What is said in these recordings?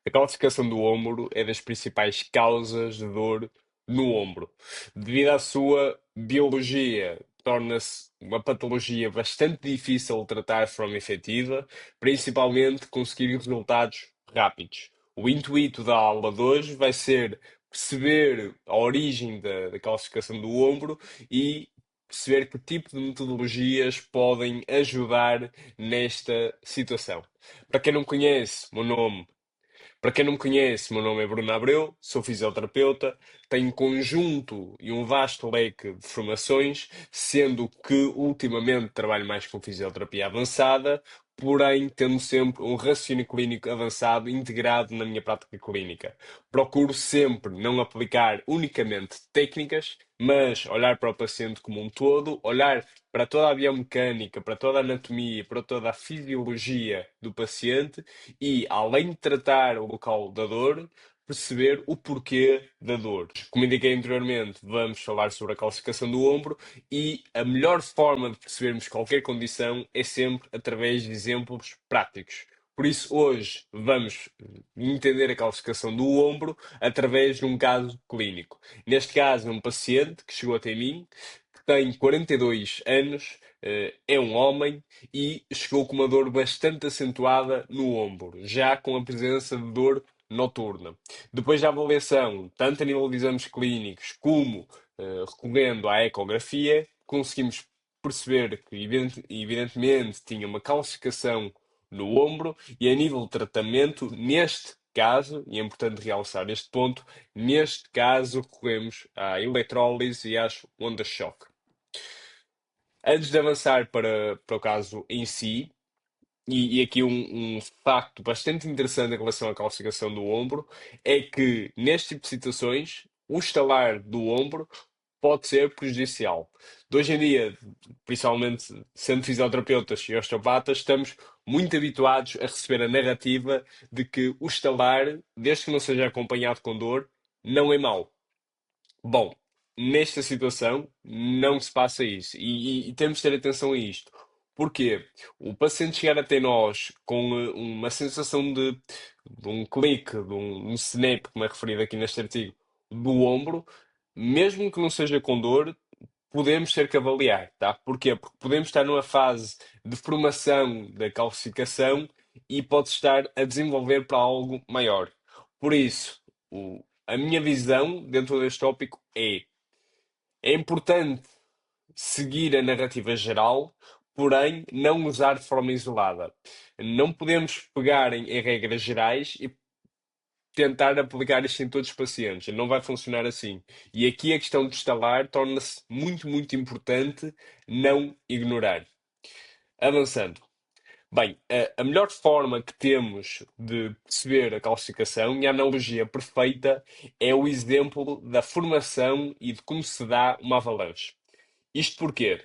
A calcificação do ombro é das principais causas de dor no ombro. Devido à sua biologia, torna-se uma patologia bastante difícil de tratar de forma efetiva, principalmente conseguir resultados rápidos. O intuito da aula de hoje vai ser perceber a origem da calcificação do ombro e perceber que tipo de metodologias podem ajudar nesta situação. Para quem não conhece, meu nome é Bruno Abreu, sou fisioterapeuta, tenho um conjunto e um vasto leque de formações, sendo que ultimamente trabalho mais com fisioterapia avançada, porém tendo sempre um raciocínio clínico avançado integrado na minha prática clínica. Procuro sempre não aplicar unicamente técnicas, mas olhar para o paciente como um todo, olhar para toda a biomecânica, para toda a anatomia, para toda a fisiologia do paciente e, além de tratar o local da dor, perceber o porquê da dor. Como indiquei anteriormente, vamos falar sobre a calcificação do ombro e a melhor forma de percebermos qualquer condição é sempre através de exemplos práticos. Por isso, hoje vamos entender a calcificação do ombro através de um caso clínico. Neste caso, é um paciente que chegou até mim, que tem 42 anos, é um homem e chegou com uma dor bastante acentuada no ombro, já com a presença de dor noturna. Depois da avaliação, tanto a nível de exames clínicos como recorrendo à ecografia, conseguimos perceber que evidentemente tinha uma calcificação no ombro e a nível de tratamento, neste caso, e é importante realçar este ponto, neste caso recorremos à eletrólise e às ondas-choque. Antes de avançar para o caso em si, e aqui um facto bastante interessante em relação à calcificação do ombro, é que neste tipo de situações, o estalar do ombro pode ser prejudicial. De hoje em dia, principalmente sendo fisioterapeutas e osteopatas, estamos muito habituados a receber a narrativa de que o estalar, desde que não seja acompanhado com dor, não é mau. Bom, nesta situação não se passa isso e temos de ter atenção a isto. Porquê? O paciente chegar até nós com uma sensação de um clique, de um snap, como é referido aqui neste artigo, do ombro, mesmo que não seja com dor, podemos ter que avaliar, tá? Porquê? Porque podemos estar numa fase de formação da calcificação e pode estar a desenvolver para algo maior. Por isso, a minha visão dentro deste tópico é importante seguir a narrativa geral, porém não usar de forma isolada. Não podemos pegar em regras gerais e tentar aplicar isto em todos os pacientes. Não vai funcionar assim. E aqui a questão de estalar torna-se muito, muito importante não ignorar. Avançando. Bem, a melhor forma que temos de perceber a calcificação e a analogia perfeita é o exemplo da formação e de como se dá uma avalanche. Isto porque,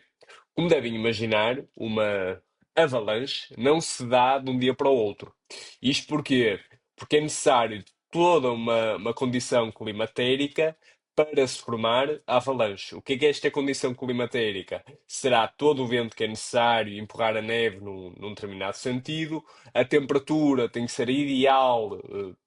como devem imaginar, uma avalanche não se dá de um dia para o outro. Isto porquê? Porque é necessário toda uma condição climatérica para se formar a avalanche. O que é esta condição climatérica? Será todo o vento que é necessário empurrar a neve num determinado sentido, a temperatura tem que ser ideal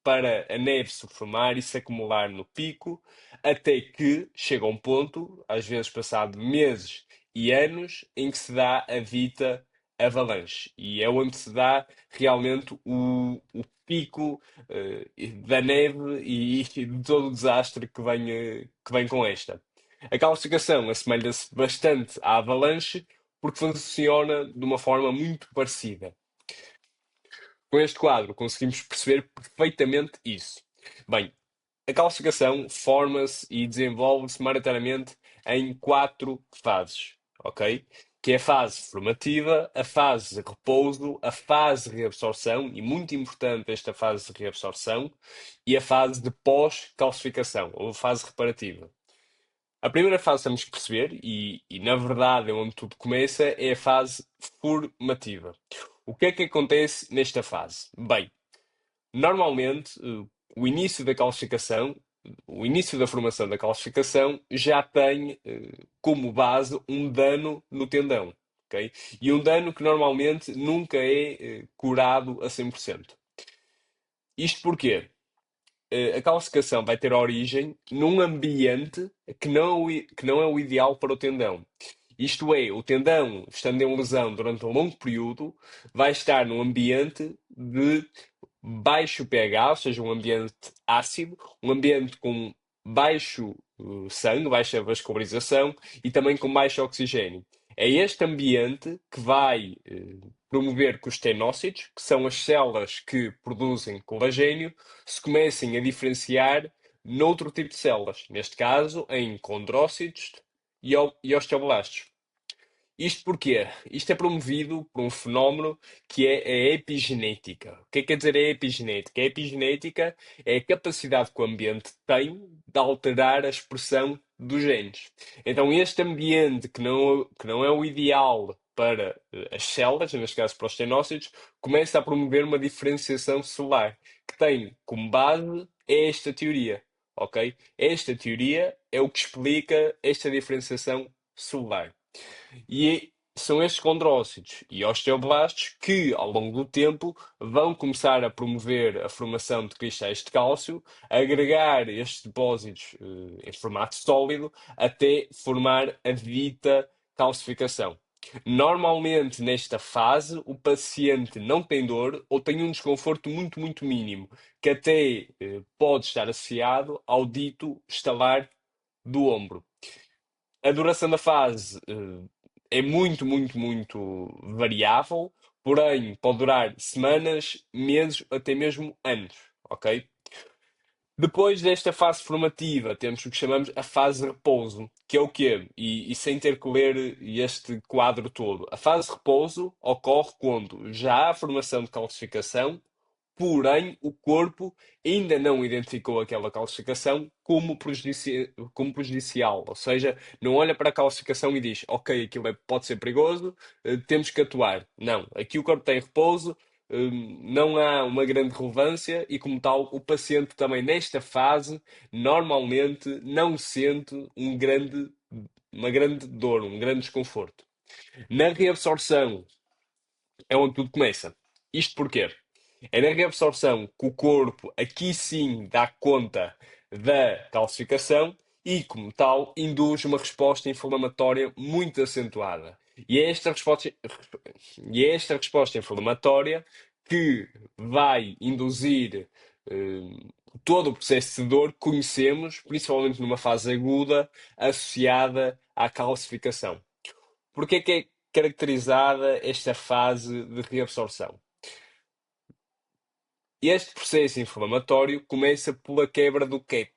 para a neve se formar e se acumular no pico, até que chega um ponto, às vezes passado meses e anos, em que se dá a dita avalanche. E é onde se dá realmente o pico da neve e de todo o desastre que vem com esta. A calcificação assemelha-se bastante à avalanche porque funciona de uma forma muito parecida. Com este quadro conseguimos perceber perfeitamente isso. Bem, a calcificação forma-se e desenvolve-se maioritariamente em quatro fases, ok? Que é a fase formativa, a fase de repouso, a fase de reabsorção, e muito importante esta fase de reabsorção, e a fase de pós-calcificação, ou fase reparativa. A primeira fase que temos que perceber, e na verdade é onde tudo começa, é a fase formativa. O que é que acontece nesta fase? Bem, normalmente, o início da calcificação, o início da formação da calcificação já tem como base um dano no tendão, ok? E um dano que normalmente nunca é curado a 100%. Isto porquê? A calcificação vai ter origem num ambiente que não é o ideal para o tendão. Isto é, o tendão, estando em lesão durante um longo período, vai estar num ambiente de baixo pH, ou seja, um ambiente ácido, um ambiente com baixo sangue, baixa vascularização e também com baixo oxigênio. É este ambiente que vai promover que os tenócitos, que são as células que produzem colagênio, se comecem a diferenciar noutro tipo de células, neste caso em condrócitos e osteoblastos. Isto porquê? Isto é promovido por um fenómeno que é a epigenética. O que é que quer dizer a epigenética? A epigenética é a capacidade que o ambiente tem de alterar a expressão dos genes. Então, este ambiente que não é o ideal para as células, neste caso para os tenócitos, começa a promover uma diferenciação celular, que tem como base esta teoria. Ok? Esta teoria é o que explica esta diferenciação celular. E são estes condrócitos e osteoblastos que, ao longo do tempo, vão começar a promover a formação de cristais de cálcio, agregar estes depósitos em formato sólido, até formar a dita calcificação. Normalmente, nesta fase, o paciente não tem dor ou tem um desconforto muito, muito mínimo, que até pode estar associado ao dito estalar do ombro. A duração da fase é muito, muito, muito variável, porém pode durar semanas, meses, até mesmo anos, ok? Depois desta fase formativa, temos o que chamamos a fase de repouso, que é o quê? E sem ter que ler este quadro todo. A fase de repouso ocorre quando já há a formação de calcificação, porém o corpo ainda não identificou aquela calcificação como prejudicial. Ou seja, não olha para a calcificação e diz, ok, aquilo pode ser perigoso, temos que atuar. Não, aqui o corpo tem repouso, não há uma grande relevância e, como tal, o paciente também nesta fase normalmente não sente uma grande dor, um grande desconforto. Na reabsorção é onde tudo começa. Isto porquê? É na reabsorção que o corpo aqui sim dá conta da calcificação e, como tal, induz uma resposta inflamatória muito acentuada. E é esta resposta inflamatória que vai induzir todo o processo de dor que conhecemos, principalmente numa fase aguda, associada à calcificação. Porque é que é caracterizada esta fase de reabsorção? Este processo inflamatório começa pela quebra do CAP.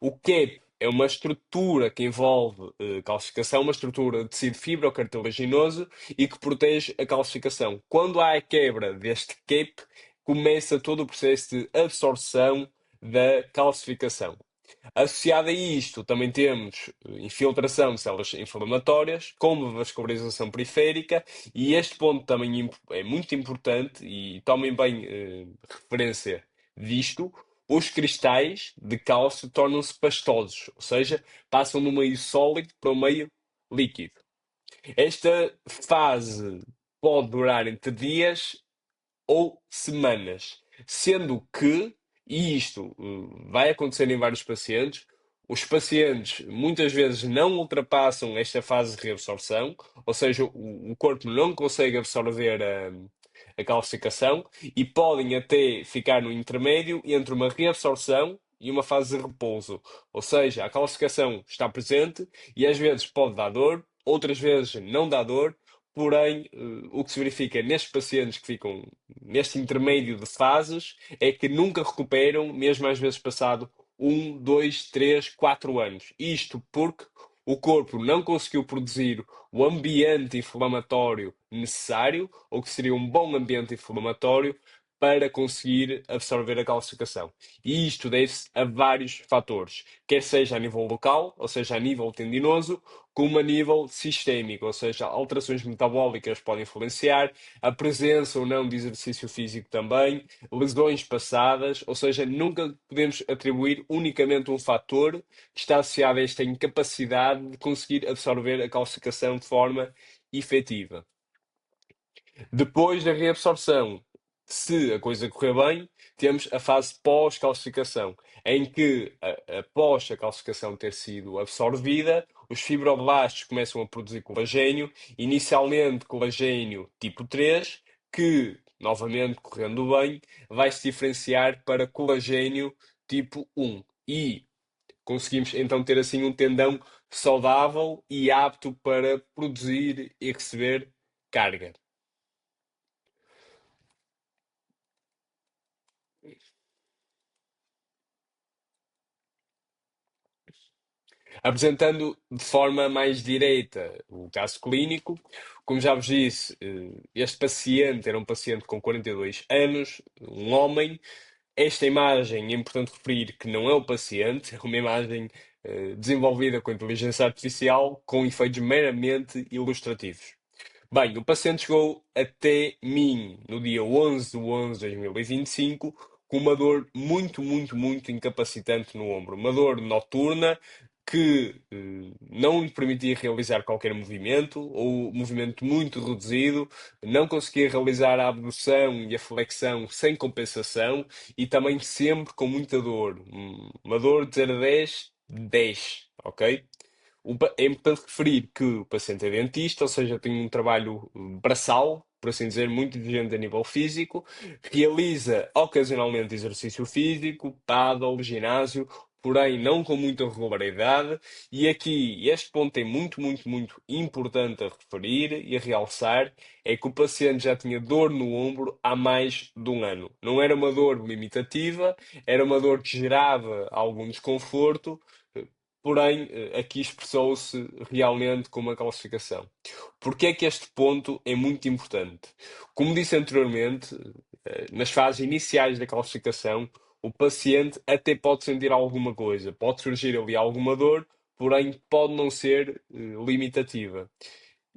O CAP é uma estrutura que envolve calcificação, uma estrutura de tecido fibrocartilaginoso e que protege a calcificação. Quando há a quebra deste CAP, começa todo o processo de absorção da calcificação. Associado a isto, também temos infiltração de células inflamatórias, como vascularização periférica, e este ponto também é muito importante e tomem bem referência disto. Os cristais de cálcio tornam-se pastosos, ou seja, passam do meio sólido para o meio líquido. Esta fase pode durar entre dias ou semanas. Sendo que, e isto vai acontecer em vários pacientes, os pacientes muitas vezes não ultrapassam esta fase de reabsorção, ou seja, o corpo não consegue absorver a calcificação e podem até ficar no intermédio entre uma reabsorção e uma fase de repouso. Ou seja, a calcificação está presente e às vezes pode dar dor, outras vezes não dá dor, porém, o que se verifica nestes pacientes que ficam neste intermédio de fases é que nunca recuperam, mesmo às vezes passado 1, 2, 3, 4 anos. Isto porque o corpo não conseguiu produzir o ambiente inflamatório necessário, ou que seria um bom ambiente inflamatório, para conseguir absorver a calcificação. E isto deve-se a vários fatores, quer seja a nível local, ou seja, a nível tendinoso, como a nível sistémico, ou seja, alterações metabólicas podem influenciar, a presença ou não de exercício físico também, lesões passadas, ou seja, nunca podemos atribuir unicamente um fator que está associado a esta incapacidade de conseguir absorver a calcificação de forma efetiva. Depois da reabsorção, Se a coisa correr bem, temos a fase pós-calcificação, em que, após a calcificação ter sido absorvida, os fibroblastos começam a produzir colagênio, inicialmente colagênio tipo 3, que, novamente correndo bem, vai se diferenciar para colagênio tipo 1. E conseguimos então ter assim um tendão saudável e apto para produzir e receber carga. Apresentando de forma mais direita o caso clínico, como já vos disse, este paciente era um paciente com 42 anos, um homem. Esta imagem é importante referir que não é o paciente, é uma imagem desenvolvida com inteligência artificial com efeitos meramente ilustrativos. Bem, o paciente chegou até mim no dia 11 de 11 de 2025 com uma dor muito, muito, muito incapacitante no ombro. Uma dor noturna que não lhe permitia realizar qualquer movimento, ou movimento muito reduzido, não conseguia realizar a abdução e a flexão sem compensação e também sempre com muita dor. Uma dor de 0 a 10, 10, ok? É importante referir que o paciente é dentista, ou seja, tem um trabalho braçal, por assim dizer, muito exigente a nível físico, realiza ocasionalmente exercício físico, paddle, ginásio, porém não com muita regularidade. E aqui, este ponto é muito, muito, muito importante a referir e a realçar, é que o paciente já tinha dor no ombro há mais de um ano. Não era uma dor limitativa, era uma dor que gerava algum desconforto, porém, aqui expressou-se realmente com uma calcificação. Porque é que este ponto é muito importante? Como disse anteriormente, nas fases iniciais da calcificação, o paciente até pode sentir alguma coisa, pode surgir ali alguma dor, porém pode não ser limitativa.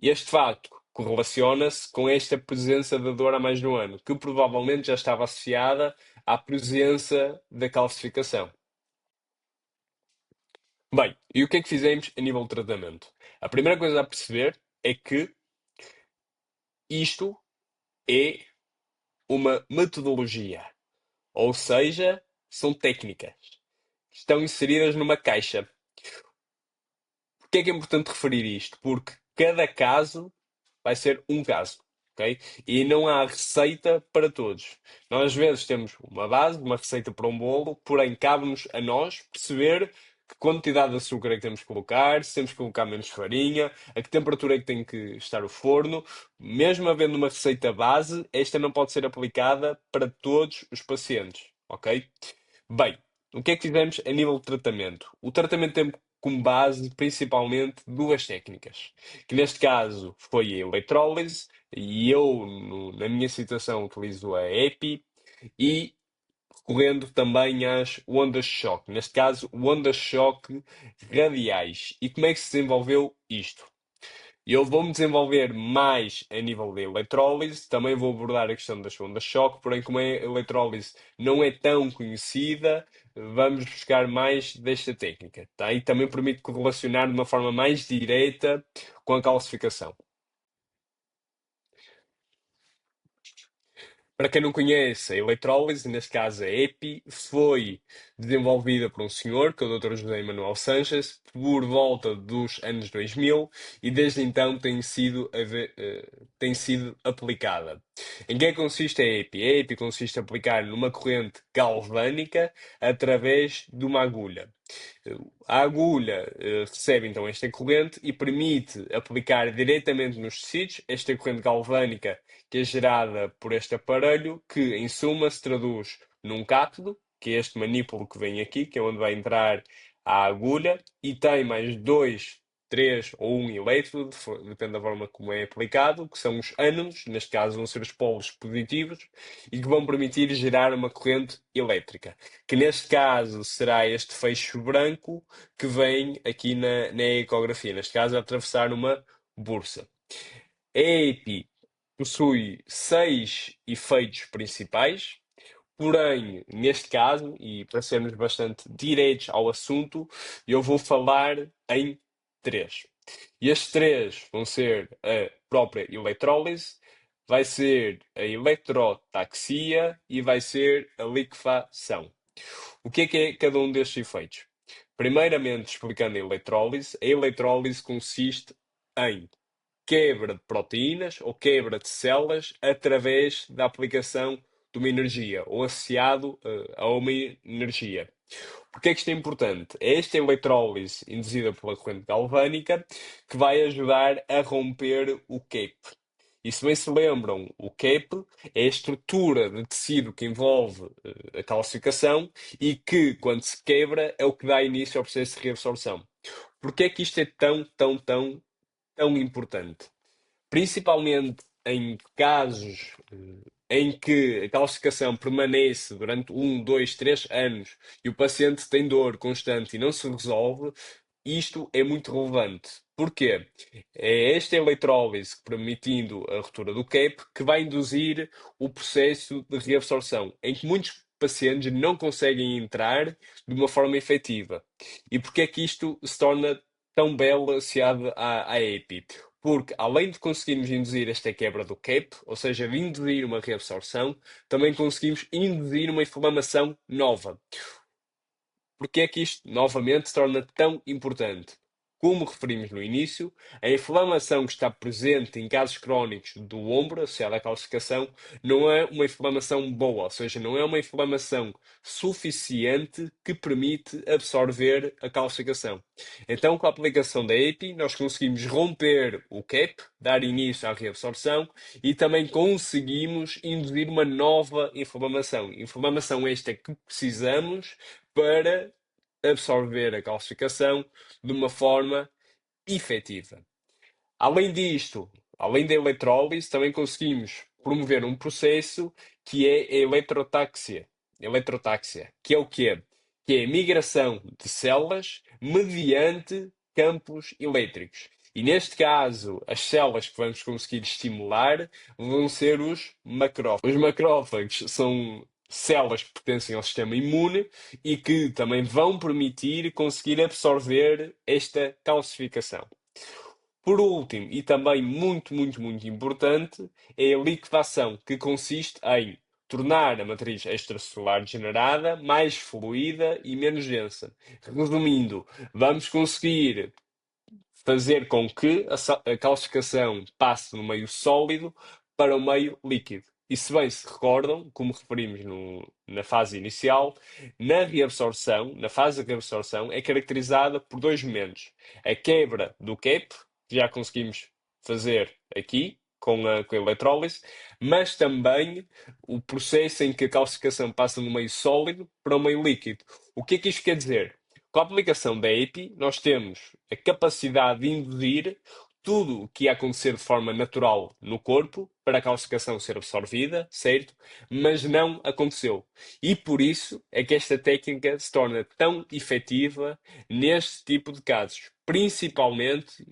Este facto correlaciona-se com esta presença da dor há mais de um ano, que provavelmente já estava associada à presença da calcificação. Bem, e o que é que fizemos a nível de tratamento? A primeira coisa a perceber é que isto é uma metodologia, ou seja, são técnicas que estão inseridas numa caixa. Porquê é que é importante referir isto? Porque cada caso vai ser um caso, ok? E não há receita para todos. Nós às vezes temos uma base, uma receita para um bolo, porém cabe-nos a nós perceber que quantidade de açúcar é que temos que colocar, se temos que colocar menos farinha, a que temperatura é que tem que estar o forno. Mesmo havendo uma receita base, esta não pode ser aplicada para todos os pacientes, ok? Bem, o que é que fizemos a nível de tratamento? O tratamento tem como base principalmente duas técnicas, que neste caso foi a eletrólise, e eu, na minha situação, utilizo a EPI, e recorrendo também às ondas de choque, neste caso, ondas de choque radiais. E como é que se desenvolveu isto? Eu vou-me desenvolver mais a nível de eletrólise, também vou abordar a questão das ondas de choque, porém, como a eletrólise não é tão conhecida, vamos buscar mais desta técnica, tá? E também permite correlacionar de uma forma mais direta com a calcificação. Para quem não conhece, a eletrólise, neste caso a EPI, foi desenvolvida por um senhor, que é o Dr. José Manuel Sanches, por volta dos anos 2000 e desde então tem sido aplicada. Em que é que consiste a EPI? A EPI consiste em aplicar numa corrente galvânica através de uma agulha. A agulha recebe então esta corrente e permite aplicar diretamente nos tecidos esta corrente galvânica que é gerada por este aparelho, que em suma se traduz num cátodo, que é este manípulo que vem aqui, que é onde vai entrar a agulha, e tem mais dois, três ou um elétrodo, depende da forma como é aplicado, que são os ânodos, neste caso vão ser os polos positivos, e que vão permitir gerar uma corrente elétrica, que neste caso será este feixe branco que vem aqui na ecografia, neste caso a atravessar uma bursa. A EPI possui seis efeitos principais, porém, neste caso, e para sermos bastante diretos ao assunto, eu vou falar em três. E estes três vão ser a própria eletrólise, vai ser a eletrotaxia e vai ser a liquefação. O que é cada um destes efeitos? Primeiramente, explicando a eletrólise consiste em quebra de proteínas ou quebra de células através da aplicação de uma energia ou associado a uma energia. Porque é que isto é importante? É esta eletrólise induzida pela corrente galvânica que vai ajudar a romper o cape. E se bem se lembram, o cape é a estrutura de tecido que envolve a calcificação e que, quando se quebra, é o que dá início ao processo de reabsorção. Porquê é que isto é tão importante? Principalmente em casos em que a calcificação permanece durante 1, 2, 3 anos e o paciente tem dor constante e não se resolve, isto é muito relevante. Porquê? É esta eletrólise, permitindo a ruptura do CAP, que vai induzir o processo de reabsorção, em que muitos pacientes não conseguem entrar de uma forma efetiva. E porquê é que isto se torna tão belo associado à EPI? Porque, além de conseguirmos induzir esta quebra do CAP, ou seja, de induzir uma reabsorção, também conseguimos induzir uma inflamação nova. Porque é que isto, novamente, se torna tão importante? Como referimos no início, a inflamação que está presente em casos crónicos do ombro, associada à calcificação, não é uma inflamação boa, ou seja, não é uma inflamação suficiente que permite absorver a calcificação. Então, com a aplicação da EPI, nós conseguimos romper o CAP, dar início à reabsorção e também conseguimos induzir uma nova inflamação. Inflamação esta que precisamos para absorver a calcificação de uma forma efetiva. Além disto, além da eletrólise, também conseguimos promover um processo que é a eletrotáxia. Eletrotáxia, que é o quê? Que é a migração de células mediante campos elétricos. E neste caso, as células que vamos conseguir estimular vão ser os macrófagos. Os macrófagos são células que pertencem ao sistema imune e que também vão permitir conseguir absorver esta calcificação. Por último, e também muito importante, é a liquefação, que consiste em tornar a matriz extracelular degenerada mais fluida e menos densa. Resumindo, vamos conseguir fazer com que a calcificação passe do meio sólido para o meio líquido. E se bem se recordam, como referimos na fase inicial, na fase de reabsorção, é caracterizada por dois momentos. A quebra do CAP, que já conseguimos fazer aqui, com a eletrólise, mas também o processo em que a calcificação passa do meio sólido para o meio líquido. O que é que isto quer dizer? Com a aplicação da API, nós temos a capacidade de induzir tudo o que ia acontecer de forma natural no corpo para a calcificação ser absorvida, certo? Mas não aconteceu. E por isso é que esta técnica se torna tão efetiva neste tipo de casos. Principalmente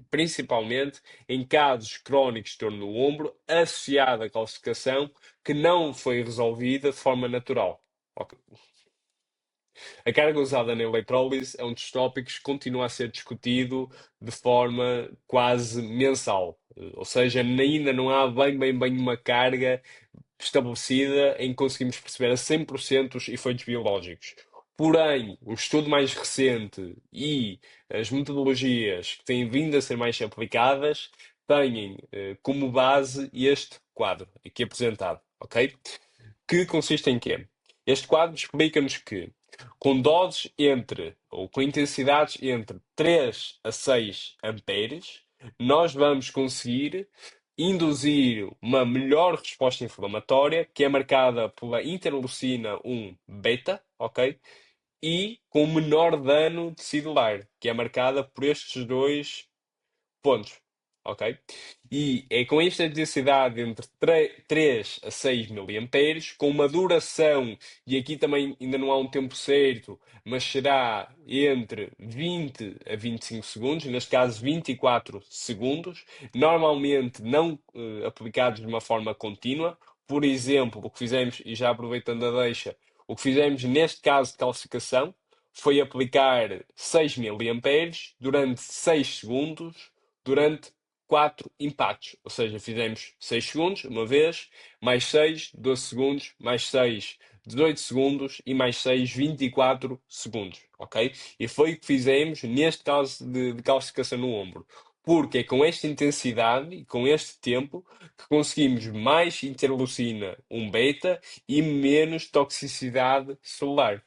em casos crónicos de dor no ombro associada à calcificação que não foi resolvida de forma natural. Ok. A carga usada na eletrólise é um dos tópicos que continua a ser discutido de forma quase mensal. Ou seja, ainda não há bem uma carga estabelecida em que conseguimos perceber a 100% os efeitos biológicos. Porém, o estudo mais recente e as metodologias que têm vindo a ser mais aplicadas têm como base este quadro aqui apresentado, ok? Que consiste em quê? Este quadro explica-nos que com doses ou com intensidades entre 3 a 6 amperes, nós vamos conseguir induzir uma melhor resposta inflamatória, que é marcada pela interleucina 1 beta, ok? E com menor dano tecidular, que é marcada por estes dois pontos, ok? E é com esta intensidade entre 3 a 6 miliamperes, com uma duração, e aqui também ainda não há um tempo certo, mas será entre 20 a 25 segundos, neste caso 24 segundos, normalmente não aplicados de uma forma contínua. Por exemplo, o que fizemos, e já aproveitando a deixa, o que fizemos neste caso de calcificação foi aplicar 6 miliamperes durante 6 segundos durante 4 impactos. Ou seja, fizemos 6 segundos uma vez, mais 6, 12 segundos, mais 6, 18 segundos e mais 6, 24 segundos. Ok? E foi o que fizemos neste caso de calcificação no ombro. Porque é com esta intensidade e com este tempo que conseguimos mais interleucina 1 beta e menos toxicidade celular.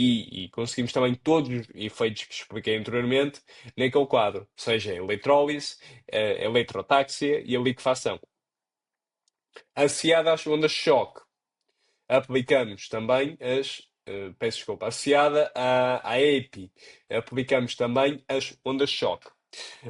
E conseguimos também todos os efeitos que expliquei anteriormente naquele quadro, seja a eletrólise, a eletrotáxia e a liquefação. Associada às ondas de choque, aplicamos também peço desculpa, associada à EPI, aplicamos também as ondas de choque.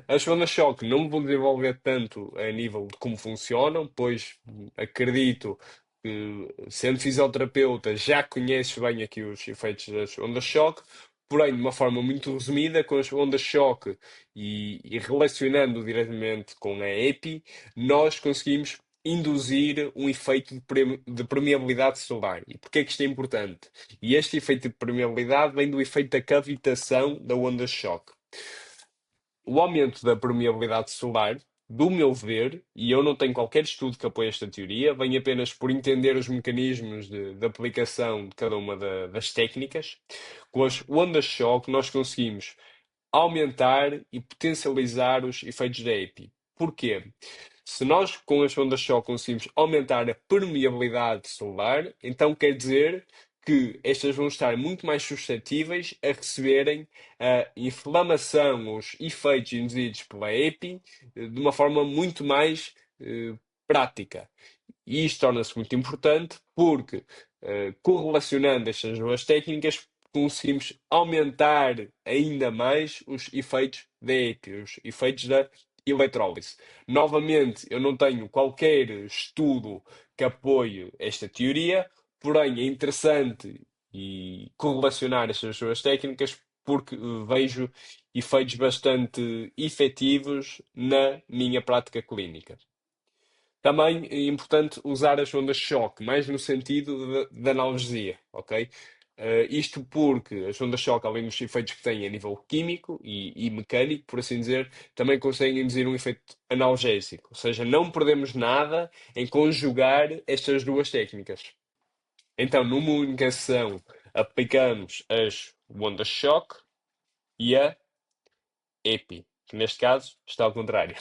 As ondas de choque não me vou desenvolver tanto a nível de como funcionam, pois acredito que, sendo fisioterapeuta, já conheces bem aqui os efeitos das ondas de choque, porém, de uma forma muito resumida, com as ondas de choque e relacionando diretamente com a EPI, nós conseguimos induzir um efeito de permeabilidade solar. E porquê é que isto é importante? E este efeito de permeabilidade vem do efeito da cavitação da onda de choque. O aumento da permeabilidade solar, do meu ver, e eu não tenho qualquer estudo que apoie esta teoria, vem apenas por entender os mecanismos de aplicação de cada uma das técnicas. Com as ondas de choque, nós conseguimos aumentar e potencializar os efeitos da EPI. Porquê? Se nós com as ondas de choque conseguimos aumentar a permeabilidade solar, então quer dizer que estas vão estar muito mais suscetíveis a receberem a inflamação, os efeitos induzidos pela EPI, de uma forma muito mais prática. E isto torna-se muito importante porque, correlacionando estas duas técnicas, conseguimos aumentar ainda mais os efeitos da EPI, os efeitos da eletrólise. Novamente, eu não tenho qualquer estudo que apoie esta teoria, porém é interessante e correlacionar estas duas técnicas porque vejo efeitos bastante efetivos na minha prática clínica. Também é importante usar as ondas de choque, mais no sentido de analgesia, ok? Isto porque as ondas de choque, além dos efeitos que têm a nível químico e mecânico, por assim dizer, também conseguem induzir um efeito analgésico. Ou seja, não perdemos nada em conjugar estas duas técnicas. Então, numa única sessão, aplicamos as ondas de choque e a EPI, que neste caso está ao contrário.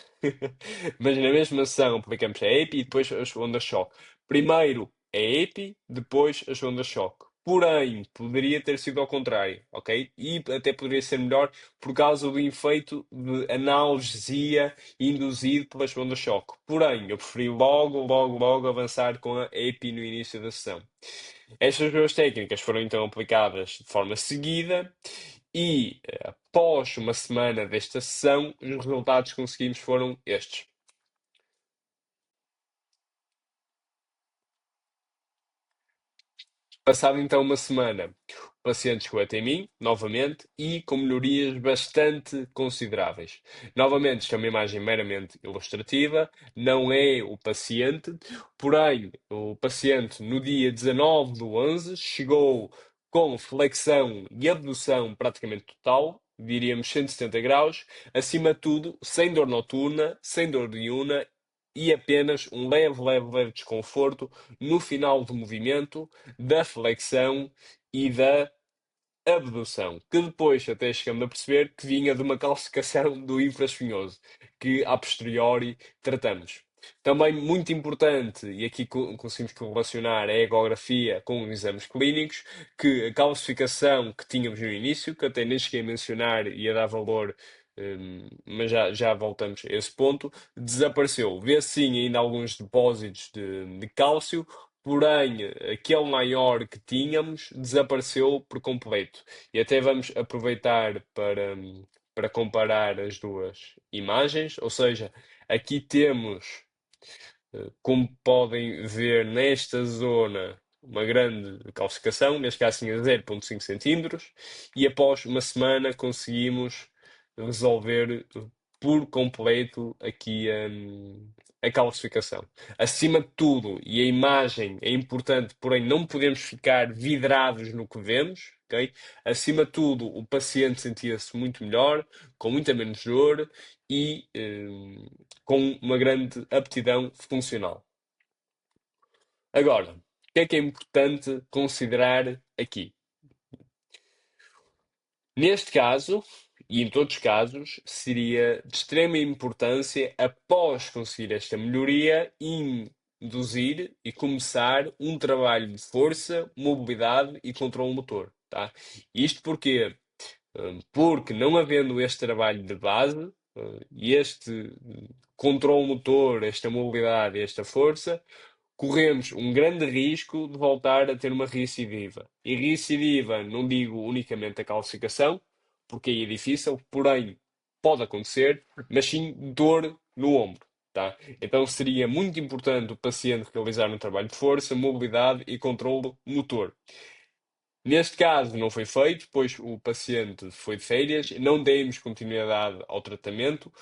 Mas na mesma sessão aplicamos a EPI e depois as ondas de choque. Primeiro a EPI, depois as ondas de choque. Porém, poderia ter sido ao contrário, ok? E até poderia ser melhor por causa do efeito de analgesia induzido pelas ondas de choque. Porém, eu preferi logo avançar com a EPI no início da sessão. Estas duas técnicas foram então aplicadas de forma seguida e, após uma semana desta sessão, os resultados que conseguimos foram estes. Passado então uma semana, o paciente chegou até mim, novamente, e com melhorias bastante consideráveis. Novamente, isto é uma imagem meramente ilustrativa, não é o paciente, porém, o paciente no dia 19 do 11 chegou com flexão e abdução praticamente total, diríamos 170 graus, acima de tudo, sem dor noturna, sem dor diurna e apenas um leve desconforto no final do movimento, da flexão e da abdução, que depois até chegamos a perceber que vinha de uma calcificação do infraespinhoso, que a posteriori tratamos. Também muito importante, e aqui conseguimos correlacionar a ecografia com os exames clínicos, que a calcificação que tínhamos no início, que até nem cheguei a mencionar e a dar valor, mas já voltamos a esse ponto, desapareceu. Vê-se sim ainda alguns depósitos de cálcio, porém, aquele maior que tínhamos desapareceu por completo. E até vamos aproveitar para comparar as duas imagens. Ou seja, aqui temos, como podem ver nesta zona, uma grande calcificação, neste caso tinha 0,5 centímetros, e após uma semana conseguimos resolver por completo aqui a calcificação. Acima de tudo, e a imagem é importante, porém não podemos ficar vidrados no que vemos, ok? Acima de tudo, o paciente sentia-se muito melhor, com muita menos dor e com uma grande aptidão funcional. Agora, o que é importante considerar aqui? Neste caso, e em todos os casos, seria de extrema importância, após conseguir esta melhoria, induzir e começar um trabalho de força, mobilidade e controle motor. Tá? Isto porquê? Porque não havendo este trabalho de base, e este controle motor, esta mobilidade e esta força, corremos um grande risco de voltar a ter uma recidiva. E recidiva, não digo unicamente a calcificação, porque aí é difícil, porém pode acontecer, mas sim dor no ombro. Tá? Então seria muito importante o paciente realizar um trabalho de força, mobilidade e controle motor. Neste caso não foi feito, pois o paciente foi de férias, não demos continuidade ao tratamento,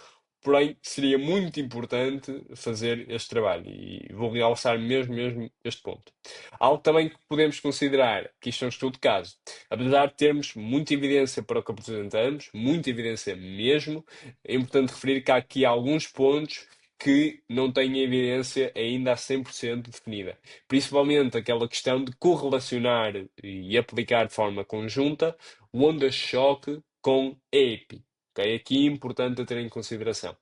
porém seria muito importante fazer este trabalho e vou realçar mesmo este ponto. Algo também que podemos considerar, que isto é um estudo de caso, apesar de termos muita evidência para o que apresentamos, muita evidência mesmo, é importante referir que há aqui alguns pontos que não têm evidência ainda a 100% definida. Principalmente aquela questão de correlacionar e aplicar de forma conjunta o onda-choque com a EPI. Okay? Aqui é importante a ter em consideração.